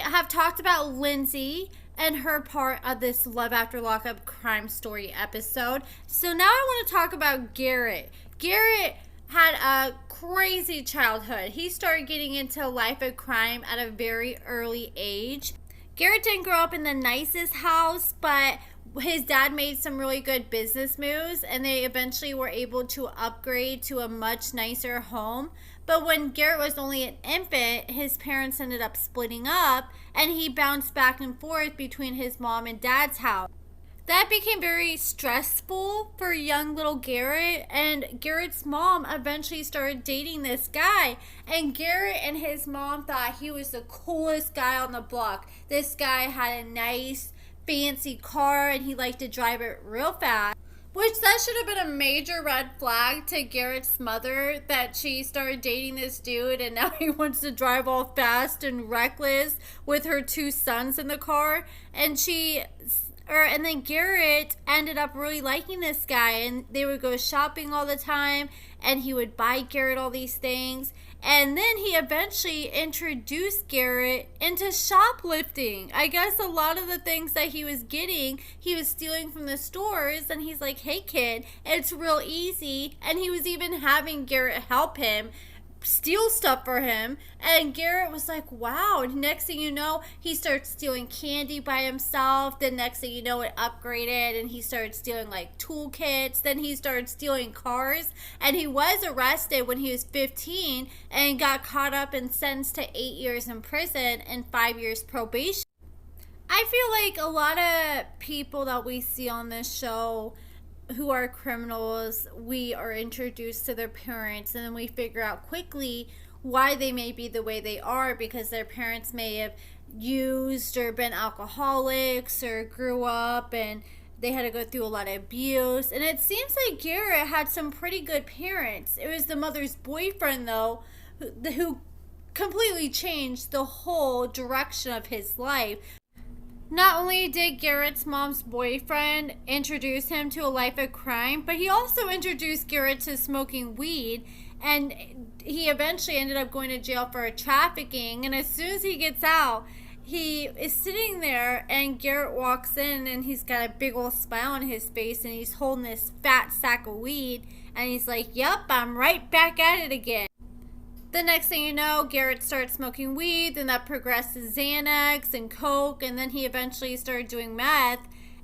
have talked about Lindsay and her part of this Love After Lockup crime story episode. So now I want to talk about Garrett. Garrett had a crazy childhood. He started getting into life of crime at a very early age. Garrett didn't grow up in the nicest house, but his dad made some really good business moves and they eventually were able to upgrade to a much nicer home. But when Garrett was only an infant, his parents ended up splitting up and he bounced back and forth between his mom and dad's house. That became very stressful for young little Garrett, and Garrett's mom eventually started dating this guy, and Garrett and his mom thought he was the coolest guy on the block. This guy had a nice fancy car and he liked to drive it real fast, which that should have been a major red flag to Garrett's mother, that she started dating this dude and now he wants to drive all fast and reckless with her two sons in the car. And then Garrett ended up really liking this guy, and they would go shopping all the time and he would buy Garrett all these things. And then he eventually introduced Garrett into shoplifting. I guess a lot of the things that he was getting, he was stealing from the stores. And he's like, hey kid, it's real easy. And he was even having Garrett help him steal stuff for him. And Garrett was like, wow. And next thing you know, he starts stealing candy by himself. Then next thing you know, it upgraded and he started stealing like toolkits. Then he started stealing cars, and he was arrested when he was 15 and got caught up and sentenced to 8 years in prison and 5 years probation. I feel like a lot of people that we see on this show who are criminals, we are introduced to their parents and then we figure out quickly why they may be the way they are, because their parents may have used or been alcoholics or grew up and they had to go through a lot of abuse. And it seems like Garrett had some pretty good parents. It was the mother's boyfriend though who completely changed the whole direction of his life. Not only did Garrett's mom's boyfriend introduce him to a life of crime, but he also introduced Garrett to smoking weed, and he eventually ended up going to jail for trafficking. And as soon as he gets out, he is sitting there and Garrett walks in and he's got a big old smile on his face and he's holding this fat sack of weed and he's like, yep, I'm right back at it again. The next thing you know, Garrett starts smoking weed, then that progressed to Xanax and Coke, and then he eventually started doing meth.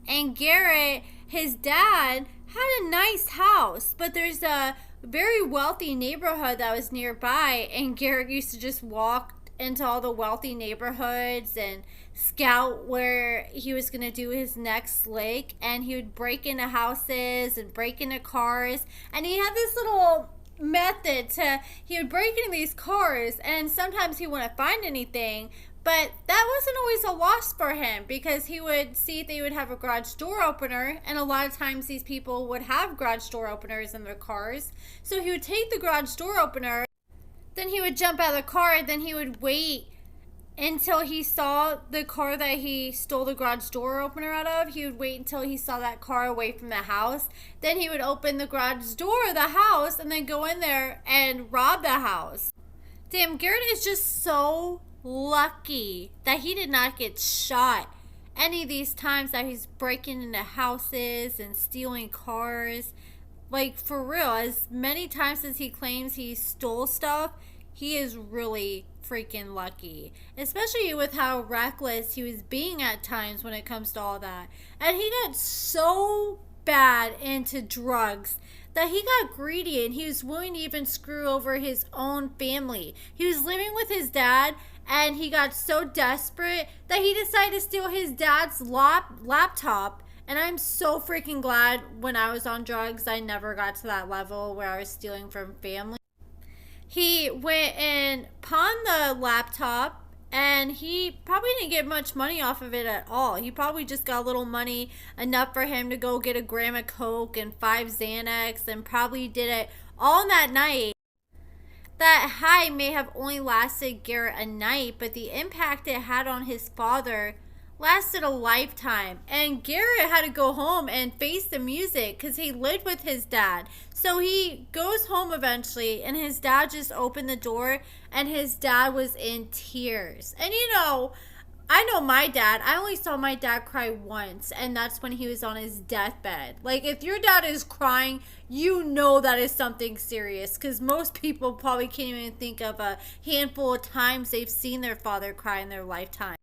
And Garrett, his dad, had a nice house, but there's a very wealthy neighborhood that was nearby, and Garrett used to just walk into all the wealthy neighborhoods and scout where he was going to do his next lick, and he would break into houses and break into cars, and he had this little method he would break into these cars, and sometimes he wouldn't find anything, but that wasn't always a loss for him, because he would see if they would have a garage door opener, and a lot of times these people would have garage door openers in their cars. So he would take the garage door opener, then he would jump out of the car, and then he would wait until he saw the car that he stole the garage door opener out of. He would wait until he saw that car away from the house. Then he would open the garage door of the house and then go in there and rob the house. Damn, Garrett is just so lucky that he did not get shot any of these times that he's breaking into houses and stealing cars. Like, for real, as many times as he claims he stole stuff, he is really freaking lucky, especially with how reckless he was being at times when it comes to all that. And he got so bad into drugs that he got greedy and he was willing to even screw over his own family. He was living with his dad and he got so desperate that he decided to steal his dad's laptop. And I'm so freaking glad when I was on drugs I never got to that level where I was stealing from family. He went and pawned the laptop, and he probably didn't get much money off of it at all. He probably just got a little money, enough for him to go get a gram of Coke and 5 Xanax, and probably did it all that night. That high may have only lasted Garrett a night, but the impact it had on his father lasted a lifetime. And Garrett had to go home and face the music because he lived with his dad. So he goes home eventually, and his dad just opened the door, and his dad was in tears. And you know, I know my dad. I only saw my dad cry once, and that's when he was on his deathbed. Like, if your dad is crying, you know that is something serious, because most people probably can't even think of a handful of times they've seen their father cry in their lifetime.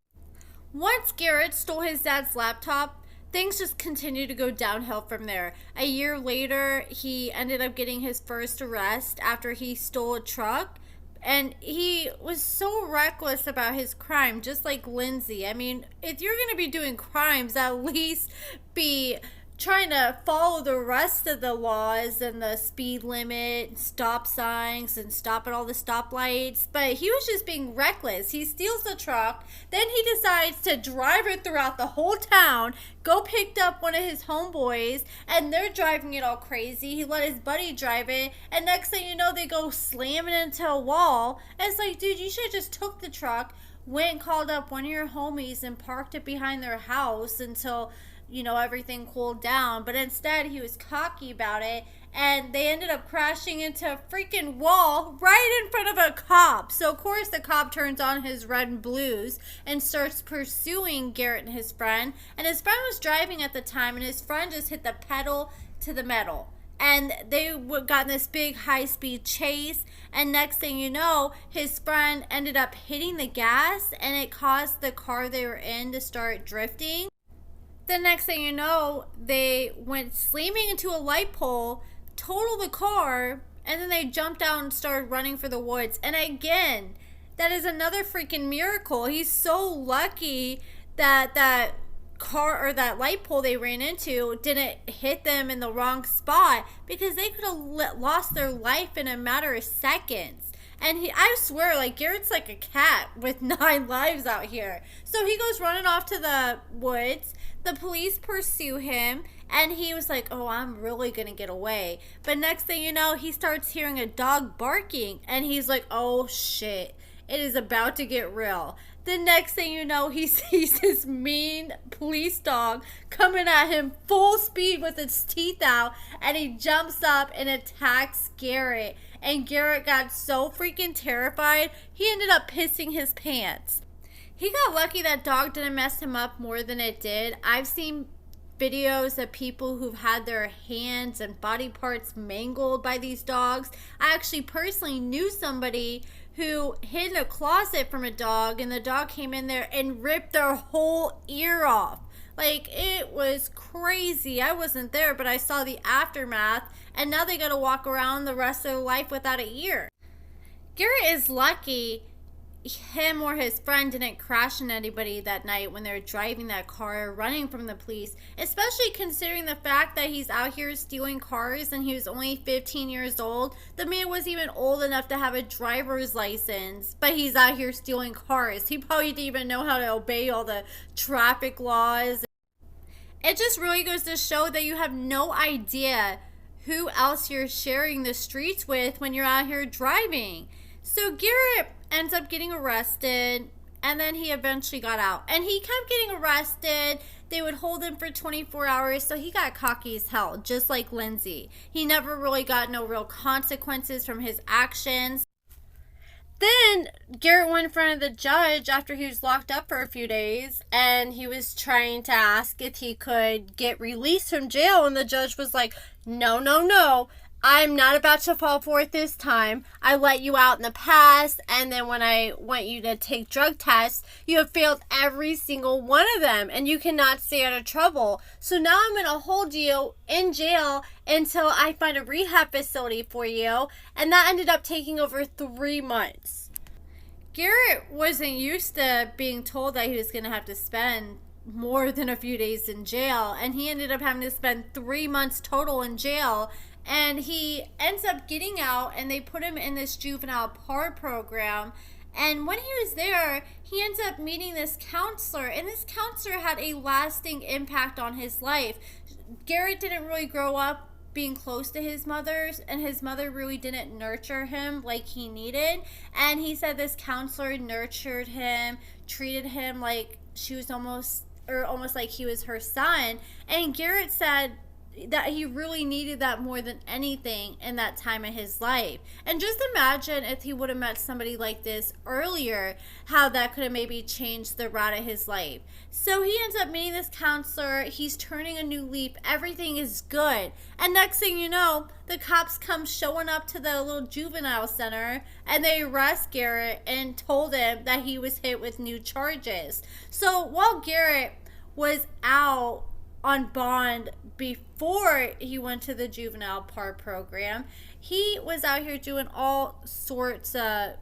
Once Garrett stole his dad's laptop, things just continued to go downhill from there. A year later, he ended up getting his first arrest after he stole a truck. And he was so reckless about his crime, just like Lindsay. I mean, if you're going to be doing crimes, at least be trying to follow the rest of the laws and the speed limit, stop signs, and stop at all the stoplights. But he was just being reckless. He steals the truck, then he decides to drive it throughout the whole town, go picked up one of his homeboys, and they're driving it all crazy. He let his buddy drive it, and next thing you know, they go slamming into a wall. And it's like, dude, you should have just took the truck, went and called up one of your homies and parked it behind their house until everything cooled down. But instead, he was cocky about it, and they ended up crashing into a freaking wall right in front of a cop. So, of course, the cop turns on his red and blues and starts pursuing Garrett and his friend. And his friend was driving at the time, and his friend just hit the pedal to the metal. And they got in this big high-speed chase, and next thing you know, his friend ended up hitting the gas, and it caused the car they were in to start drifting. The next thing you know, they went slamming into a light pole, totaled the car, and then they jumped out and started running for the woods. And again, that is another freaking miracle. He's so lucky that that car or that light pole they ran into didn't hit them in the wrong spot, because they could have lost their life in a matter of seconds. And I swear, like, Garrett's like a cat with 9 lives out here. So he goes running off to the woods. The police pursue him, and he was like, oh, I'm really going to get away. But next thing you know, he starts hearing a dog barking, and he's like, oh, shit. It is about to get real. The next thing you know, he sees this mean police dog coming at him full speed with its teeth out, and he jumps up and attacks Garrett. And Garrett got so freaking terrified, he ended up pissing his pants. He got lucky that dog didn't mess him up more than it did. I've seen videos of people who've had their hands and body parts mangled by these dogs. I actually personally knew somebody who hid in a closet from a dog, and the dog came in there and ripped their whole ear off. Like, it was crazy. I wasn't there, but I saw the aftermath, and now they gotta walk around the rest of their life without an ear. Garrett is lucky him or his friend didn't crash into anybody that night when they were driving that car, running from the police, especially considering the fact that he's out here stealing cars and he was only 15 years old. The man wasn't even old enough to have a driver's license, but he's out here stealing cars. He probably didn't even know how to obey all the traffic laws. It just really goes to show that you have no idea who else you're sharing the streets with when you're out here driving. So Garrett ends up getting arrested, and then he eventually got out. And he kept getting arrested. They would hold him for 24 hours, so he got cocky as hell, just like Lindsay. He never really got no real consequences from his actions. Then Garrett went in front of the judge after he was locked up for a few days, and he was trying to ask if he could get released from jail, and the judge was like, no, no, no. I'm not about to fall for it this time. I let you out in the past, and then when I want you to take drug tests, you have failed every single one of them, and you cannot stay out of trouble. So now I'm going to hold you in jail until I find a rehab facility for you, and that ended up taking over 3 months. Garrett wasn't used to being told that he was going to have to spend more than a few days in jail, and he ended up having to spend 3 months total in jail. And he ends up getting out, and they put him in this juvenile PAR program. And when he was there, he ends up meeting this counselor, and this counselor had a lasting impact on his life. Garrett didn't really grow up being close to his mother, and his mother really didn't nurture him like he needed. And he said this counselor nurtured him, treated him like she was almost like he was her son. And Garrett said that he really needed that more than anything in that time of his life. And just imagine if he would have met somebody like this earlier, how that could have maybe changed the route of his life. So he ends up meeting this counselor. He's turning a new leaf. Everything is good. And next thing you know, the cops come showing up to the little juvenile center, and they arrest Garrett and told him that he was hit with new charges. So while Garrett was out on bond before he went to the juvenile PAR program, he was out here doing all sorts of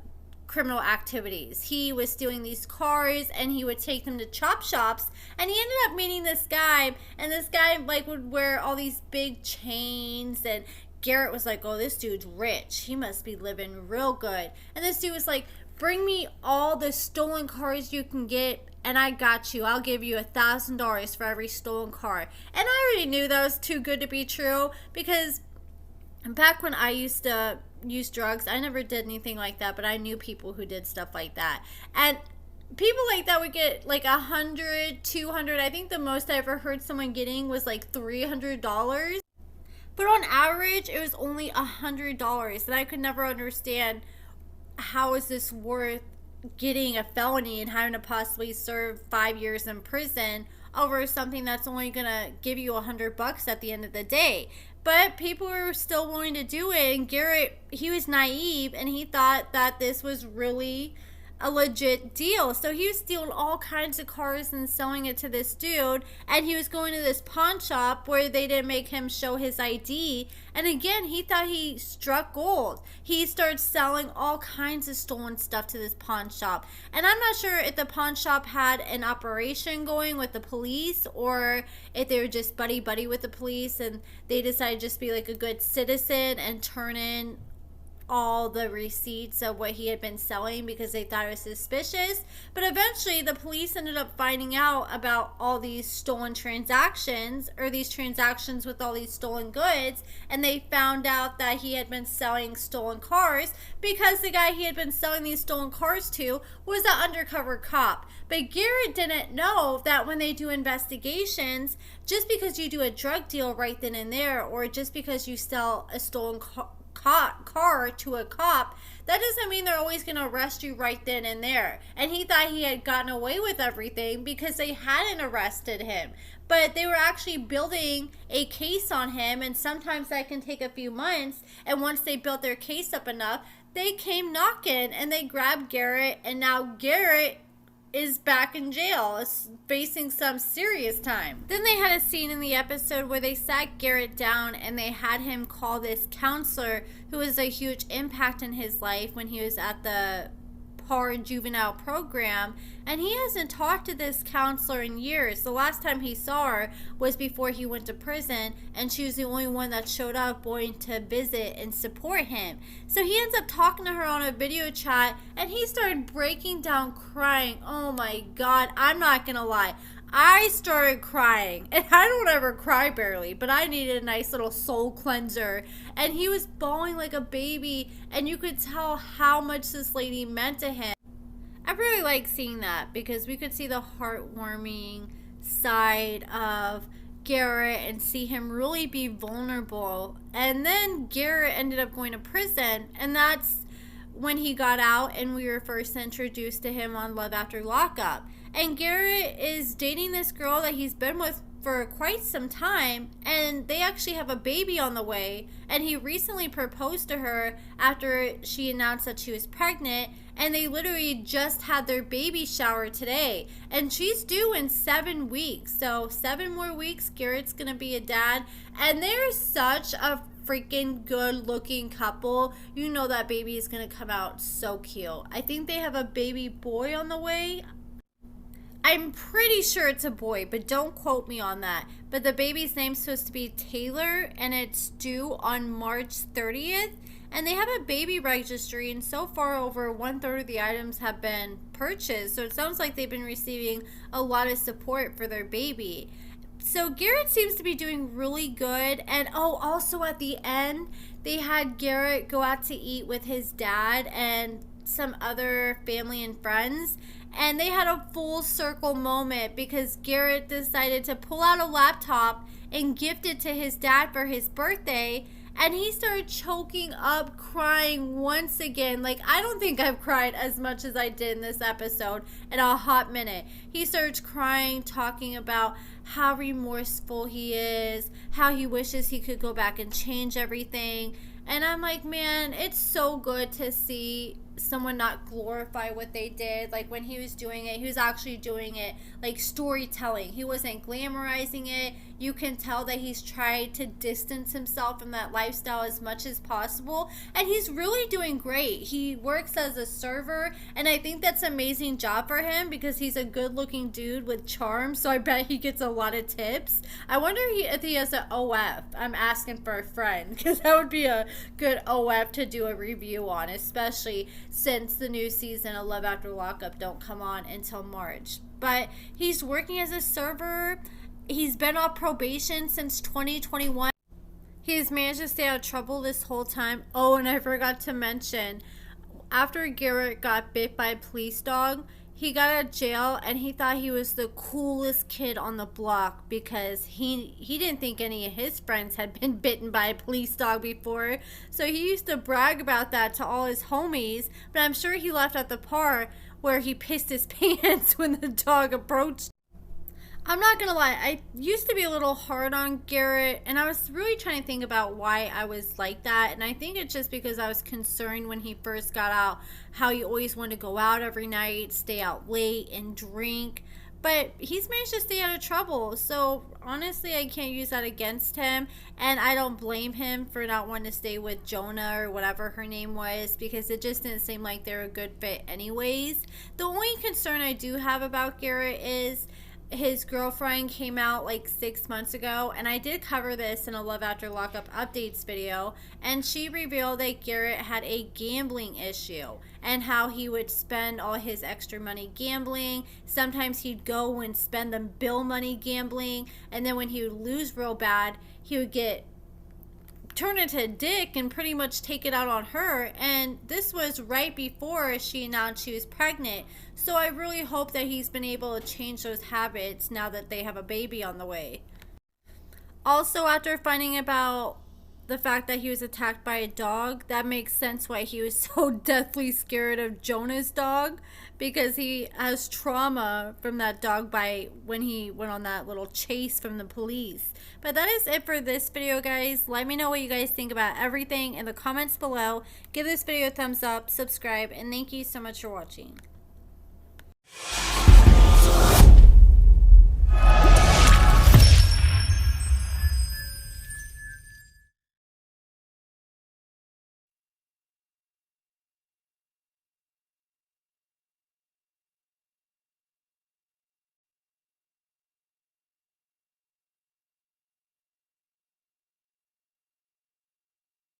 criminal activities. He was stealing these cars, and he would take them to chop shops, and he ended up meeting this guy, and this guy like would wear all these big chains, and Garrett was like, oh, this dude's rich, he must be living real good. And this dude was like, bring me all the stolen cars you can get, and I got you. I'll give you $1,000 for every stolen car. And I already knew that was too good to be true, because back when I used to use drugs, I never did anything like that, but I knew people who did stuff like that. And people like that would get like $100, $200. I think the most I ever heard someone getting was like $300. But on average, it was only $100. And I could never understand, how is this worth getting a felony and having to possibly serve 5 years in prison over something that's only gonna give you $100 at the end of the day? But people were still willing to do it, and Garrett, he was naive, and he thought that this was really a legit deal. So he was stealing all kinds of cars and selling it to this dude, and he was going to this pawn shop where they didn't make him show his ID, and again, he thought he struck gold. He started selling all kinds of stolen stuff to this pawn shop, and I'm not sure if the pawn shop had an operation going with the police, or if they were just buddy-buddy with the police, and they decided to just be like a good citizen and turn in all the receipts of what he had been selling because they thought it was suspicious. But eventually the police ended up finding out about all these stolen transactions, or these transactions with all these stolen goods, and they found out that he had been selling stolen cars because the guy he had been selling these stolen cars to was an undercover cop. But Garrett didn't know that when they do investigations, just because you do a drug deal right then and there, or just because you sell a stolen car to a cop, that doesn't mean they're always going to arrest you right then and there. And he thought he had gotten away with everything because they hadn't arrested him, but they were actually building a case on him, and sometimes that can take a few months. And once they built their case up enough, they came knocking and they grabbed Garrett, and now Garrett is back in jail, facing some serious time. Then they had a scene in the episode where they sat Garrett down and they had him call this counselor, who was a huge impact in his life when he was at the PAR juvenile program, and he hasn't talked to this counselor in years. The last time he saw her was before he went to prison, and she was the only one that showed up going to visit and support him. So he ends up talking to her on a video chat, and he started breaking down crying. Oh my god, I'm not gonna lie, I started crying, and I don't ever cry barely, but I needed a nice little soul cleanser, and he was bawling like a baby, and you could tell how much this lady meant to him. I really like seeing that, because we could see the heartwarming side of Garrett and see him really be vulnerable. And then Garrett ended up going to prison, and that's when he got out, and we were first introduced to him on Love After Lockup. And Garrett is dating this girl that he's been with for quite some time, and they actually have a baby on the way, and he recently proposed to her after she announced that she was pregnant, and they literally just had their baby shower today, and she's due in 7 weeks. So 7 more weeks, Garrett's gonna be a dad, and they're such a freaking good looking couple. You know that baby is gonna come out so cute. I think they have a baby boy on the way. I'm pretty sure it's a boy, but don't quote me on that. But the baby's name's supposed to be Taylor, and it's due on March 30th. And they have a baby registry, and so far over 1/3 of the items have been purchased. So it sounds like they've been receiving a lot of support for their baby. So Garrett seems to be doing really good. And also at the end, they had Garrett go out to eat with his dad and some other family and friends, and they had a full circle moment because Garrett decided to pull out a laptop and gifted to his dad for his birthday. And he started choking up, crying once again. Like, I don't think I've cried as much as I did in this episode in a hot minute. He starts crying, talking about how remorseful he is, how he wishes he could go back and change everything. And I'm like, man, it's so good to see someone not glorify what they did. Like, when he was doing it, he was actually doing it like storytelling. He wasn't glamorizing it. You can tell that he's tried to distance himself from that lifestyle as much as possible, and he's really doing great. He works as a server, and I think that's an amazing job for him because he's a good looking dude with charm, so I bet he gets a lot of tips. I wonder if he has an OF. I'm asking for a friend, because that would be a good OF to do a review on, especially since the new season of Love After Lockup don't come on until March. But he's working as a server. He's been on probation since 2021. He's managed to stay out of trouble this whole time. Oh, and I forgot to mention, after Garrett got bit by a police dog, he got out of jail and he thought he was the coolest kid on the block because he didn't think any of his friends had been bitten by a police dog before. So he used to brag about that to all his homies, but I'm sure he left out the part where he pissed his pants when the dog approached. I'm not gonna lie, I used to be a little hard on Garrett, and I was really trying to think about why I was like that, and I think it's just because I was concerned when he first got out how he always wanted to go out every night, stay out late, and drink, but he's managed to stay out of trouble, so honestly I can't use that against him, and I don't blame him for not wanting to stay with Jonah or whatever her name was, because it just didn't seem like they're a good fit anyways. The only concern I do have about Garrett is his girlfriend came out like 6 months ago, and I did cover this in a Love After Lockup updates video, and she revealed that Garrett had a gambling issue and how he would spend all his extra money gambling. Sometimes he'd go and spend the bill money gambling, and then when he would lose real bad, he would turn into a dick and pretty much take it out on her. And this was right before she announced she was pregnant, so I really hope that he's been able to change those habits now that they have a baby on the way. Also, after finding about the fact that he was attacked by a dog, that makes sense why he was so deathly scared of Jonah's dog, because he has trauma from that dog bite when he went on that little chase from the police. But that is it for this video, guys. Let me know what you guys think about everything in the comments below. Give this video a thumbs up, subscribe, and thank you so much for watching.